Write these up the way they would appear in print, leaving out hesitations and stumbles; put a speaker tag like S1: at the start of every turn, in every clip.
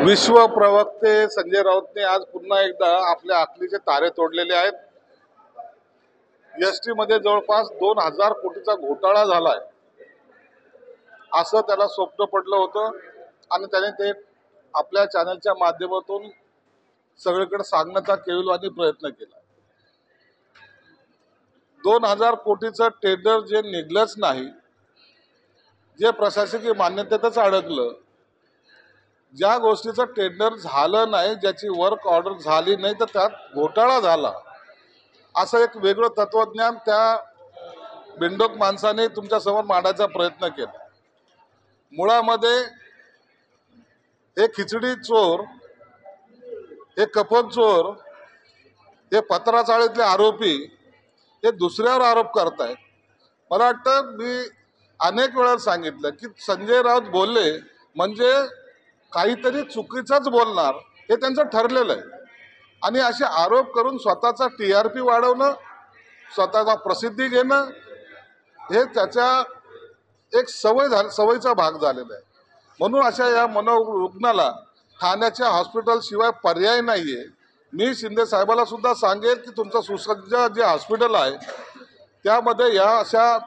S1: विश्व प्रवक्ते संजय राऊतने आज पुन्हा एकदा आपल्या आखलीचे तारे तोडलेले आहेत। एसटी मध्ये जवळपास 2000 कोटीचा घोटाळा झालाय असं त्याला स्वप्न पडलं होतं आणि त्याने ते आपल्या चॅनलच्या माध्यमातून सगळीकडे सांगण्याचा केविलवाणी प्रयत्न केला। 2000 कोटीचं टेंडर जे निघलंच नाही, जे प्रशासकीय मान्यतेतच अडकलं, ज्या गोष्टीचं टेंडर झालं नाही, ज्याची वर्क ऑर्डर झाली नाही, तर त्यात घोटाळा झाला असं एक वेगळं तत्वज्ञान त्या बिंडोक माणसाने तुमच्या समोर मांडायचा प्रयत्न केला। मुळामध्ये हे खिचडी चोर, हे कपन चोर, हे पत्राचाळीतले आरोपी हे दुसऱ्यावर आरोप करतायत। मला वाटतं मी अनेक वेळा सांगितलं की संजय राऊत बोलले म्हणजे काहीतरी चुकीचंच बोलणार हे त्यांचं ठरलेलं आहे आणि असे आरोप करून स्वतःचा TRP वाढवणं, स्वतःचा प्रसिद्धी घेणं हे त्याच्या एक सवयीचा भाग झालेला आहे। म्हणून अशा या मनोरुग्णाला ठाण्याच्या हॉस्पिटल शिवाय पर्याय नाहीये। मी शिंदे साहेबाला सुद्धा सांगेल की तुमचं सुसज्ज जे हॉस्पिटल आहे त्यामध्ये या अशा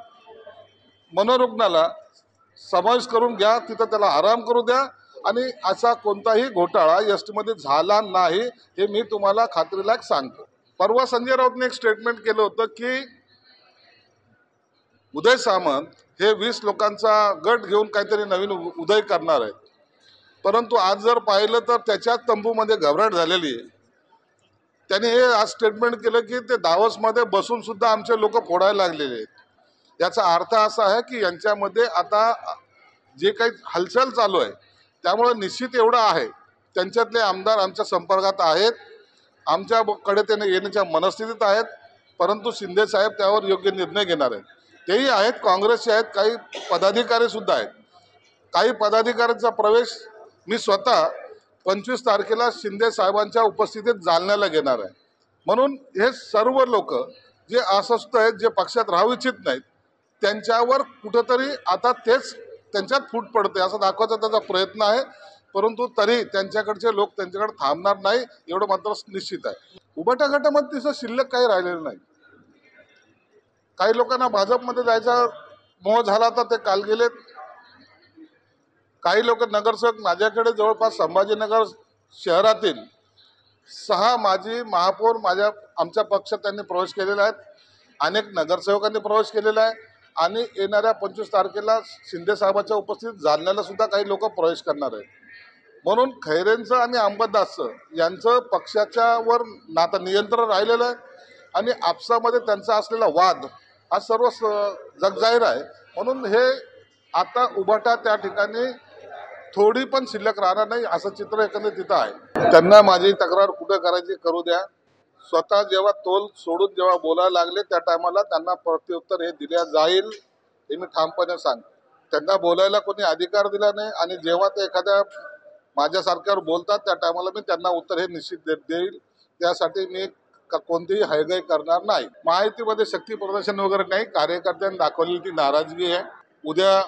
S1: मनोरुग्णाला समावेश करून घ्या, तिथं त्याला आराम करू द्या आणि असा कोणताही घोटाळा एसटी मध्ये झाला नाही हे मी तुम्हाला खात्रीलायक सांगतो। परवा संजय राऊतने एक स्टेटमेंट केलं होतं की उदय सामंत हे 20 लोकांचा गट घेऊन काहीतरी नवीन उदय करणार आहेत, परंतु आज जर पाहिलं तर त्याच्याच तंबूमध्ये घबराट झालेली आहे। त्याने हे आज स्टेटमेंट केलं की ते दावोसमध्ये बसून सुद्धा आमचे लोक फोडायला लागलेले आहेत। याचा अर्थ असा आहे की यांच्यामध्ये आता जे काही हालचाल चालू आहे त्यामुळे निश्चित एवढं आहे, त्यांच्यातले आमदार आमच्या संपर्कात आहेत, आमच्याकडे ते येण्याच्या मनस्थितीत आहेत, परंतु शिंदे साहेब त्यावर योग्य निर्णय घेणार आहेत। तेही आहेत, काँग्रेसचे आहेत, काही पदाधिकारी सुद्धा आहेत। काही पदाधिकाऱ्यांचा प्रवेश मी स्वतः 25 तारखेला शिंदे साहेबांच्या उपस्थितीत जालन्याला घेणार आहे। म्हणून हे सर्व लोक जे अस्वस्थ आहेत, जे पक्षात राहू इच्छित नाहीत, त्यांच्यावर कुठंतरी आता तेच त्यांच्यात फूट पडते असं दाखवायचा त्याचा प्रयत्न आहे, परंतु तरी त्यांच्याकडचे लोक त्यांच्याकडे थांबणार नाही एवढं मात्र निश्चित आहे। उभाटा गटामध्ये तिथं शिल्लक काही राहिलेलं नाही। काही लोकांना भाजपमध्ये जायचा मोह झाला तर ते काल गेलेत। काही लोक नगरसेवक माझ्याकडे जवळपास संभाजीनगर शहरातील 6 माजी महापौर आमच्या पक्षात त्यांनी प्रवेश केलेला आहे, अनेक नगरसेवकांनी प्रवेश केलेला आहे आणि येणाऱ्या 25 तारखेला शिंदे साहेबांच्या उपस्थितीत जालन्याला सुद्धा काही लोक प्रवेश करणार आहेत। म्हणून खैरेंचं आणि अंबादासचं यांचं पक्षाच्यावर नाता नियंत्रण राहिलेलं आहे आणि आपसामध्ये त्यांचा असलेला वाद हा सर्व जगजाहीर आहे। म्हणून हे आता उभाटा त्या ठिकाणी थोडी पण शिल्लक राहणार नाही असं चित्र एकंदरीत तिथं आहे। त्यांना माझी तक्रार कुठे करायची करू द्या। स्वतः जेव्हा तोल सोडून जेव्हा बोलायला लागले त्या टायमाला त्यांना प्रत्युत्तर हे दिल्या जाईल हे मी ठामपणे सांगतो। त्यांना बोलायला कोणी अधिकार दिला नाही आणि जेव्हा ते एखाद्या माझ्यासारख्यावर बोलतात त्या टायमाला मी त्यांना उत्तर हे निश्चित देईल। त्यासाठी मी कोणतीही हयगय करणार नाही। महायुतीमध्ये शक्ती प्रदर्शन वगैरे नाही, कार्यकर्त्यांनी दाखवलेली ती नाराजगी आहे। उद्या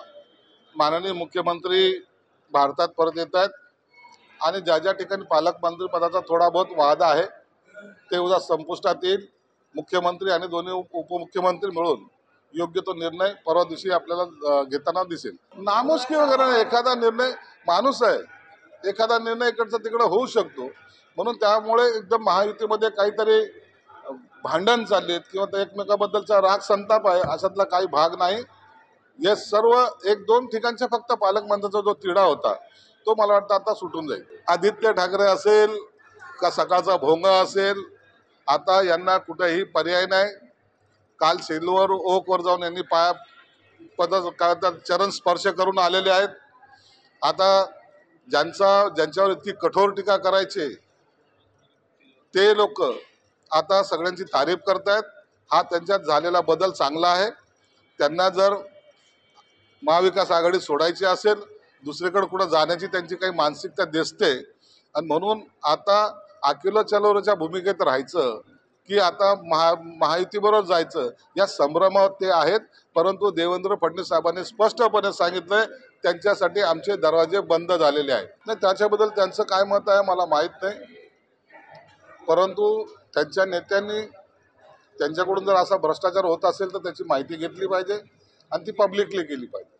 S1: माननीय मुख्यमंत्री भारतात परत येत आहेत आणि ज्या ज्या ठिकाणी पालकमंत्री पदाचा थोडा बहुत वाद आहे ते उद्या संपुष्टात येईल। मुख्यमंत्री आणि दोन्ही उपमुख्यमंत्री मिळून योग्य तो निर्णय परवा दिवशी आपल्याला घेताना दिसेल। नामुष्की वगैरे एखादा निर्णय माणूस आहे, एखादा निर्णय इकडचा तिकडे होऊ शकतो, म्हणून त्यामुळे एकदम महायुतीमध्ये काहीतरी भांडण चाललेत किंवा एकमेकाबद्दलचा राग संताप आहे अशातला काही भाग नाही। हे सर्व 1-2 ठिकाणच्या फक्त पालकमंत्र्याचा जो तिढा होता तो मला वाटतं आता सुटून जाईल। आदित्य ठाकरे असेल का सकाळचा भोंगा असेल, आता यांना कुठेही पर्याय नाही। काल सिल्वर ओकवर जाऊन यांनी चरण स्पर्श करून आलेले आहेत। आता ज्यांच्यावर इतकी कठोर टीका करायचे ते लोक आता सगळ्यांची तारीफ करतायत। हा त्यांच्यात झालेला बदल चांगला आहे। त्यांना जर महाविकास आघाडी सोडायची असेल, दुसरीकडे कुठं जाण्याची त्यांची काही मानसिकता दिसते आणि म्हणून आता अकेला चलोच्या भूमिकेत राहायचं की आता महायुतीबरोबर जायचं या संभ्रमात ते आहेत। परंतु देवेंद्र फडणवीस साहेबांनी स्पष्टपणे सांगितलंय त्यांच्यासाठी आमचे दरवाजे बंद झालेले आहेत. नाही, त्याच्याबद्दल त्यांचं काय मत आहे मला माहीत नाही, परंतु त्यांच्या नेत्यांनी त्यांच्याकडून जर असा भ्रष्टाचार होत असेल तर त्याची माहिती घेतली पाहिजे आणि ती पब्लिकली केली पाहिजे.